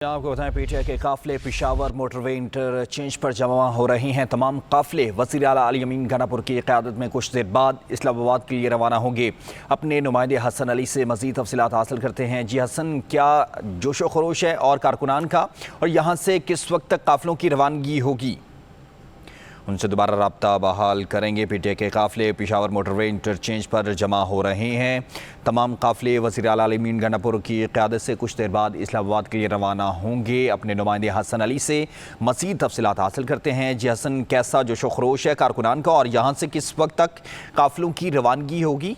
आपको बताएं पीटीआई के काफिले पिशावर मोटरवे इंटरचेंज पर जमा हो रहे हैं। तमाम काफिले वज़ीर आला अली अमीन गनापुर की क़यादत में कुछ देर बाद इस्लामाबाद के लिए रवाना होंगे। अपने नुमाइंदे हसन अली से मज़ीद तफसीलात हासिल करते हैं। जी हसन, क्या जोशो खरोश है और कारकुनान का, और यहाँ से किस वक्त तक काफिलों की रवानगी होगी? उनसे दोबारा रब्ता बहाल करेंगे। पीटीआई के काफिले पिशावर मोटरवे इंटरचेंज पर जमा हो रहे हैं। तमाम काफिले वज़ीर आला अली अमीन गनापुर की क़यादत से कुछ देर बाद इस्लामाबाद के लिए रवाना होंगे। अपने नुमाइंदे हसन अली से मज़ीद तफसीलात हासिल करते हैं। जी हसन, कैसा जोशो खरोश है कारकुनान का, और यहाँ से किस वक्त तक काफिलों की रवानगी होगी?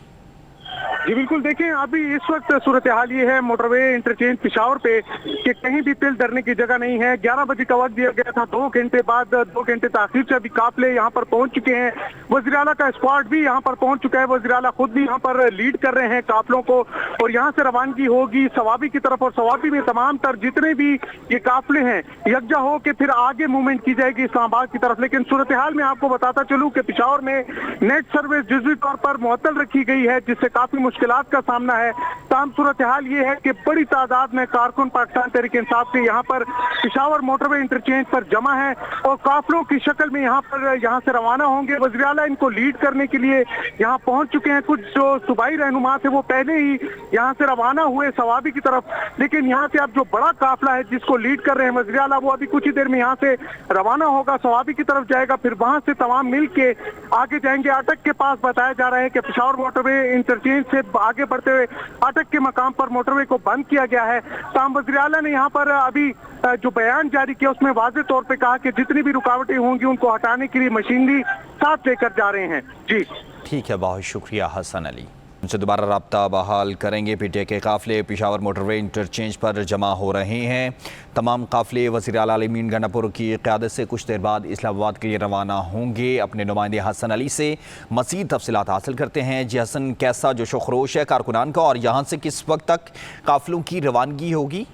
जी बिल्कुल, देखें अभी इस वक्त सूरत हाल ये है मोटरवे इंटरचेंज पिशावर पे कि कहीं भी तिल धरने की जगह नहीं है। 11 बजे का वक्त दिया गया था, 2 घंटे बाद 2 घंटे ताखीर से अभी काफिले यहाँ पर पहुंच चुके हैं। वज़ीर आला का स्क्वाड भी यहाँ पर पहुंच चुका है। वज़ीर आला खुद भी यहाँ पर लीड कर रहे हैं काफिलों को, और यहाँ से रवानगी होगी सवाबी की तरफ, और सवाबी में तमाम तर जितने भी ये काफिले हैं यकजा हो के फिर आगे मूवमेंट की जाएगी इस्लामाबाद की तरफ। लेकिन सूरत हाल में आपको बताता चलूँ कि पिशावर में नेट सर्विस जुज़वी तौर पर मुअत्तल रखी गई है, जिससे काफी मुश्किलात का सामना है। ताम सूरत हाल ये है कि बड़ी तादाद में कारकुन पाकिस्तान तहरीक इंसाफ के यहाँ पर पिशावर मोटरवे इंटरचेंज पर जमा है, और काफिलों की शक्ल में यहाँ से रवाना होंगे। वज़ीर आला इनको लीड करने के लिए यहाँ पहुंच चुके हैं। कुछ जो सूबाई रहनुमा थे वो पहले ही यहाँ से रवाना हुए सवाबी की तरफ, लेकिन यहाँ से अब जो बड़ा काफिला है जिसको लीड कर रहे हैं वज़ीर आला, वो अभी कुछ ही देर में यहाँ से रवाना होगा, सवाबी की तरफ जाएगा, फिर वहां से तमाम मिल के आगे जाएंगे। अटक के पास बताया जा रहा है कि पिशावर मोटरवे इंटरचेंज से आगे बढ़ते हुए अटक के मकाम पर मोटरवे को बंद किया गया है। ताम वज़ीर आला ने यहाँ पर अभी जो बयान जारी किया उसमें वाज़ेह तौर पे कहा कि जितनी भी रुकावटें होंगी उनको हटाने के लिए मशीनरी साथ लेकर जा रहे हैं। जी ठीक है, बहुत शुक्रिया हसन अली। उनसे दोबारा रब्ता बहाल करेंगे। पीटीआई के काफिले पिशावर मोटरवे इंटरचेंज पर जमा हो रहे हैं। तमाम काफिले वज़ीर आला अली अमीन गनापुर की क़यादत से कुछ देर बाद इस्लामाबाद के लिए रवाना होंगे। अपने नुमाइंदे हसन अली से मज़ीद तफसीलात हासिल करते हैं। जी हसन, कैसा जोशो खरोश है कारकुनान का, और यहाँ से किस वक्त तक काफिलों की रवानगी होगी?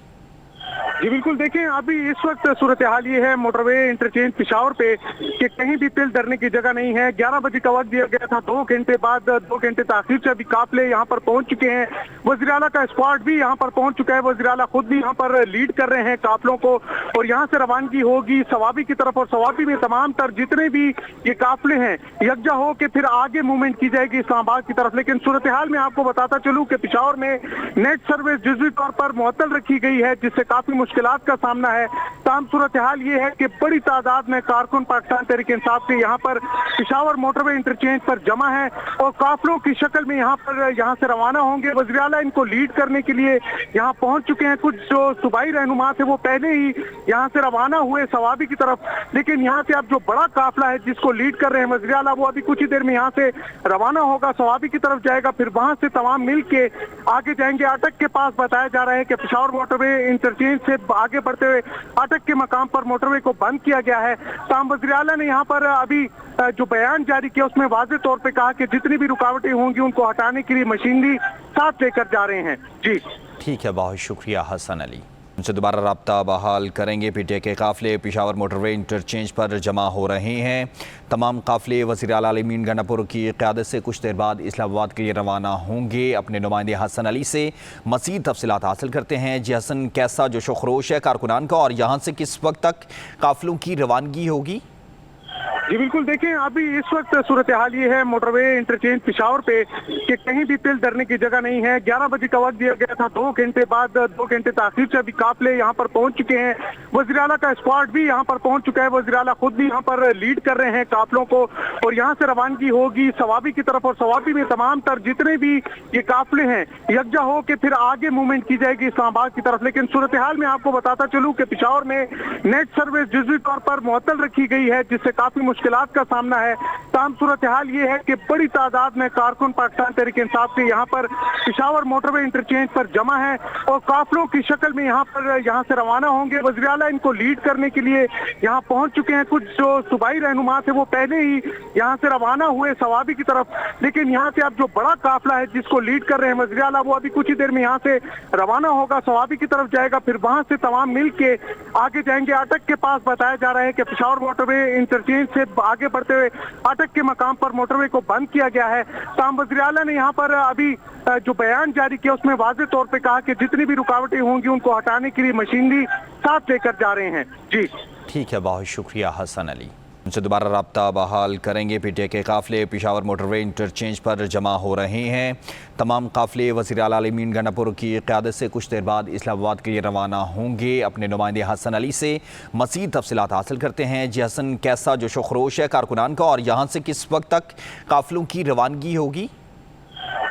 जी बिल्कुल, देखें अभी इस वक्त सूरत हाल ये है मोटरवे इंटरचेंज पिशावर पे कि कहीं भी तिल धरने की जगह नहीं है। 11 बजे का वक्त दिया गया था, 2 घंटे बाद 2 घंटे ताखीर से अभी काफिले यहाँ पर पहुंच चुके हैं। वज़ीर आला का स्क्वाड भी यहाँ पर पहुंच चुका है। वज़ीर आला खुद भी यहाँ पर लीड कर रहे हैं काफिलों को, और यहाँ से रवानगी होगी सवाबी की तरफ, और सवाबी में तमाम तर जितने भी ये काफिले हैं यकजा हो के फिर आगे मूवमेंट की जाएगी इस्लामाबाद की तरफ। लेकिन सूरत हाल में आपको बताता चलूँ कि पिशावर में नेट सर्विस जुज़वी तौर पर मुअत्तल रखी गई है, जिससे काफी मुश्किलात का सामना है। ताम सूरत हाल ये है कि बड़ी तादाद में कारकुन पाकिस्तान तहरीक इंसाफ के यहाँ पर पिशावर मोटरवे इंटरचेंज पर जमा है, और काफिलों की शक्ल में यहाँ से रवाना होंगे। वज़ीर आला इनको लीड करने के लिए यहाँ पहुंच चुके हैं। कुछ जो सूबाई रहनुमा थे वो पहले ही यहाँ से रवाना हुए सवाबी की तरफ, लेकिन यहाँ से अब जो बड़ा काफिला है जिसको लीड कर रहे हैं वज़ीर आला, वो अभी कुछ ही देर में यहाँ से रवाना होगा, सवाबी की तरफ जाएगा, फिर वहां से तमाम मिल के आगे जाएंगे। अटक के पास बताया जा रहा है कि पिशावर मोटरवे इंटरचेंज से आगे बढ़ते हुए अटक के मकाम पर मोटरवे को बंद किया गया है। ताम वज़ीर आला ने यहाँ पर अभी जो बयान जारी किया उसमें वाज़ेह तौर पे कहा कि जितनी भी रुकावटें होंगी उनको हटाने के लिए मशीनरी साथ लेकर जा रहे हैं। जी ठीक है, बहुत शुक्रिया हसन अली। उनसे दोबारा रब्ता बहाल करेंगे। पीटीआई के काफिले पिशावर मोटरवे इंटरचेंज पर जमा हो रहे हैं। तमाम काफिले वज़ीर आला अली अमीन गनापुर की क़यादत से कुछ देर बाद इस्लामाबाद के लिए रवाना होंगे। अपने नुमाइंदे हसन अली से मज़ीद तफसीलात हासिल करते हैं। जी हसन, कैसा जोशो खरोश है कारकुनान का, और यहाँ से किस वक्त तक काफिलों की रवानगी होगी? जी बिल्कुल, देखें अभी इस वक्त सूरत हाल ये है मोटरवे इंटरचेंज पिशावर पे कि कहीं भी तिल धरने की जगह नहीं है। 11 बजे का वक्त दिया गया था, 2 घंटे बाद 2 घंटे ताखीर से अभी काफिले यहाँ पर पहुंच चुके हैं। वज़ीर आला का स्क्वाड भी यहाँ पर पहुंच चुका है। वज़ीर आला खुद भी यहाँ पर लीड कर रहे हैं काफिलों को, और यहाँ से रवानगी होगी सवाबी की तरफ, और सवाबी में तमाम तर जितने भी ये काफिले हैं यकजा हो के फिर आगे मूवमेंट की जाएगी इस्लामाबाद की तरफ। लेकिन सूरत हाल में आपको बताता चलूँ कि पिशावर में नेट सर्विस जुज़वी तौर पर मुअत्तल रखी गई है, जिससे काफी मुश्किलात का सामना है। ताम सूरत हाल ये है कि बड़ी तादाद में कारकुन पाकिस्तान तहरीक इंसाफ के यहाँ पर पिशावर मोटरवे इंटरचेंज पर जमा है, और काफिलों की शक्ल में यहाँ से रवाना होंगे। वज़ीर आला इनको लीड करने के लिए यहाँ पहुंच चुके हैं। कुछ जो सूबाई रहनुमा थे वो पहले ही यहाँ से रवाना हुए सवाबी की तरफ, लेकिन यहाँ से अब जो बड़ा काफिला है जिसको लीड कर रहे हैं वज़ीर आला, वो अभी कुछ ही देर में यहाँ से रवाना होगा, सवाबी की तरफ जाएगा, फिर वहां से तमाम मिल के आगे जाएंगे। अटक के पास बताया जा रहा है कि पिशावर मोटरवे इंटरचेंज से आगे बढ़ते हुए अटक के मकाम पर मोटरवे को बंद किया गया है। ताम वज़ीर आला ने यहाँ पर अभी जो बयान जारी किया उसमें वाज़ेह तौर पे कहा कि जितनी भी रुकावटें होंगी उनको हटाने के लिए मशीनरी साथ लेकर जा रहे हैं। जी ठीक है, बहुत शुक्रिया हसन अली। उनसे दोबारा रब्ता बहाल करेंगे। पीटीआई के काफिले पेशावर मोटरवे इंटरचेंज पर जमा हो रहे हैं। तमाम काफिले वज़ीर आला अली अमीन गनापुर की क़यादत से कुछ देर बाद इस्लामाबाद के लिए रवाना होंगे। अपने नुमाइंदे हसन अली से मज़ीद तफसीलात हासिल करते हैं। जी हसन, कैसा जोशो खरोश है कारकुनान का और यहाँ से किस वक्त तक काफिलों की रवानगी होगी?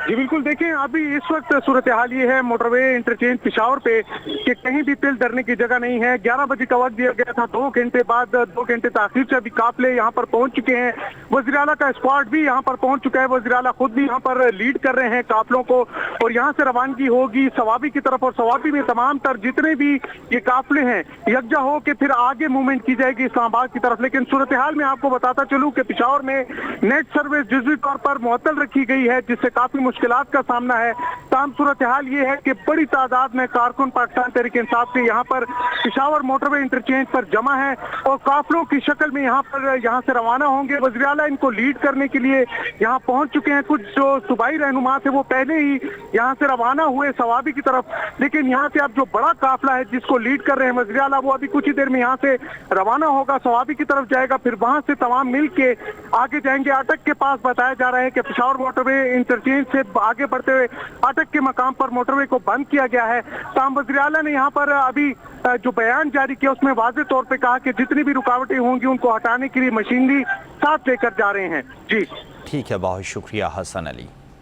जी बिल्कुल, देखें अभी इस वक्त सूरत हाल ये है मोटरवे इंटरचेंज पेशावर पे कि कहीं भी तिल धरने की जगह नहीं है। 11 बजे का वक्त दिया गया था, 2 घंटे बाद 2 घंटे ताखीर से अभी काफिले यहाँ पर पहुंच चुके हैं। वज़ीर आला का स्क्वाड भी यहाँ पर पहुंच चुका है। वज़ीर आला खुद भी यहाँ पर लीड कर रहे हैं काफिलों को और यहाँ से रवानगी होगी सवाबी की तरफ और सवाबी में तमाम तर जितने भी ये काफिले हैं यकजा हो के फिर आगे मूवमेंट की जाएगी इस्लामाबाद की तरफ। लेकिन सूरत हाल में आपको बताता चलूँ कि पेशावर में नेट सर्विस जुज़वी तौर पर मुअत्तल रखी गई है, जिससे काफी मुश्किलात का सामना है। ताम सूरत हाल ये है कि बड़ी तादाद में कारकुन पाकिस्तान तहरीक इंसाफ के यहाँ पर पेशावर मोटरवे इंटरचेंज पर जमा है और काफिलों की शक्ल में यहाँ से रवाना होंगे। वज़ीर आला इनको लीड करने के लिए यहाँ पहुंच चुके हैं। कुछ जो सूबाई रहनुमा थे वो पहले ही यहाँ से रवाना हुए सवाबी की तरफ, लेकिन यहाँ से अब जो बड़ा काफिला है जिसको लीड कर रहे हैं वज़ीर आला, वो अभी कुछ ही देर में यहाँ से रवाना होगा, सवाबी की तरफ जाएगा, फिर वहां से तमाम मिल के आगे जाएंगे। अटक के पास बताया जा रहा है कि पेशावर मोटरवे इंटरचेंज से आगे बढ़ते हुए अटक के मकाम पर मोटरवे को बंद किया गया है। ताम वज़ीर आला ने यहाँ पर अभी जो बयान जारी किया उसमें वाज़ेह तौर पे कहा कि जितनी भी रुकावटें होंगी उनको हटाने के लिए मशीनरी साथ लेकर जा रहे हैं। जी ठीक है, बहुत शुक्रिया हसन अली।